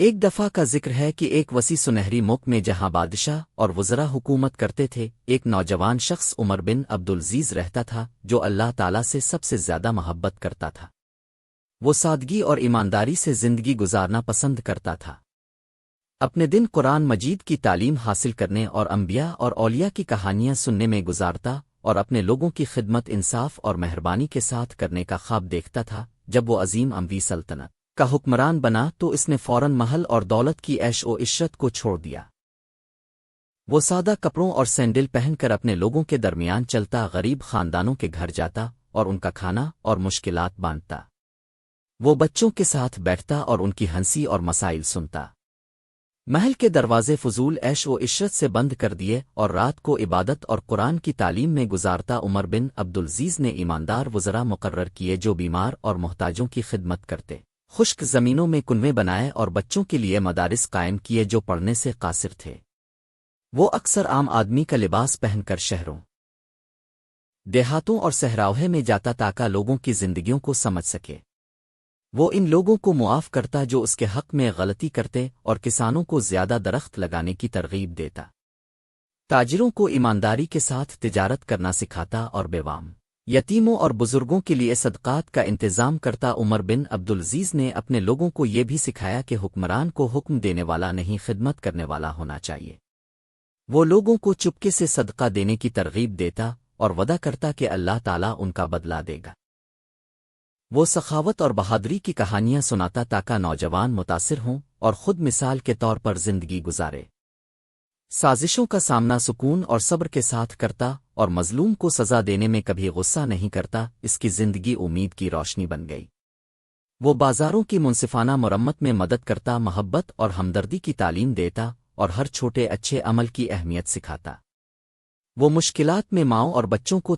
ایک دفعہ کا ذکر ہے کہ ایک وسیع سنہری ملک میں جہاں بادشاہ اور وزراء حکومت کرتے تھے، ایک نوجوان شخص عمر بن عبدالعزیز رہتا تھا جو اللہ تعالیٰ سے سب سے زیادہ محبت کرتا تھا۔ وہ سادگی اور ایمانداری سے زندگی گزارنا پسند کرتا تھا۔ اپنے دن قرآن مجید کی تعلیم حاصل کرنے اور انبیاء اور اولیاء کی کہانیاں سننے میں گزارتا اور اپنے لوگوں کی خدمت انصاف اور مہربانی کے ساتھ کرنے کا خواب دیکھتا تھا۔ جب وہ عظیم اموی سلطنت کا حکمران بنا تو اس نے فوراً محل اور دولت کی عیش و عشرت کو چھوڑ دیا۔ وہ سادہ کپڑوں اور سینڈل پہن کر اپنے لوگوں کے درمیان چلتا، غریب خاندانوں کے گھر جاتا اور ان کا کھانا اور مشکلات بانٹتا۔ وہ بچوں کے ساتھ بیٹھتا اور ان کی ہنسی اور مسائل سنتا۔ محل کے دروازے فضول عیش و عشرت سے بند کر دیے اور رات کو عبادت اور قرآن کی تعلیم میں گزارتا۔ عمر بن عبدالعزیز نے ایماندار وزراء مقرر کیے جو بیمار اور محتاجوں کی خدمت کرتے، خشک زمینوں میں کنویں بنائے اور بچوں کے لیے مدارس قائم کیے جو پڑھنے سے قاصر تھے۔ وہ اکثر عام آدمی کا لباس پہن کر شہروں، دیہاتوں اور صحراؤں میں جاتا تاکہ لوگوں کی زندگیوں کو سمجھ سکے۔ وہ ان لوگوں کو معاف کرتا جو اس کے حق میں غلطی کرتے اور کسانوں کو زیادہ درخت لگانے کی ترغیب دیتا۔ تاجروں کو ایمانداری کے ساتھ تجارت کرنا سکھاتا اور بیوام، یتیموں اور بزرگوں کے لیے صدقات کا انتظام کرتا۔ عمر بن عبدالعزیز نے اپنے لوگوں کو یہ بھی سکھایا کہ حکمران کو حکم دینے والا نہیں، خدمت کرنے والا ہونا چاہیے۔ وہ لوگوں کو چپکے سے صدقہ دینے کی ترغیب دیتا اور وعدہ کرتا کہ اللہ تعالیٰ ان کا بدلہ دے گا۔ وہ سخاوت اور بہادری کی کہانیاں سناتا تاکہ نوجوان متاثر ہوں اور خود مثال کے طور پر زندگی گزارے۔ سازشوں کا سامنا سکون اور صبر کے ساتھ کرتا اور مظلوم کو سزا دینے میں کبھی غصہ نہیں کرتا۔ اس کی زندگی امید کی روشنی بن گئی۔ وہ بازاروں کی منصفانہ مرمت میں مدد کرتا، محبت اور ہمدردی کی تعلیم دیتا اور ہر چھوٹے اچھے عمل کی اہمیت سکھاتا۔ وہ مشکلات میں ماؤں اور بچوں کو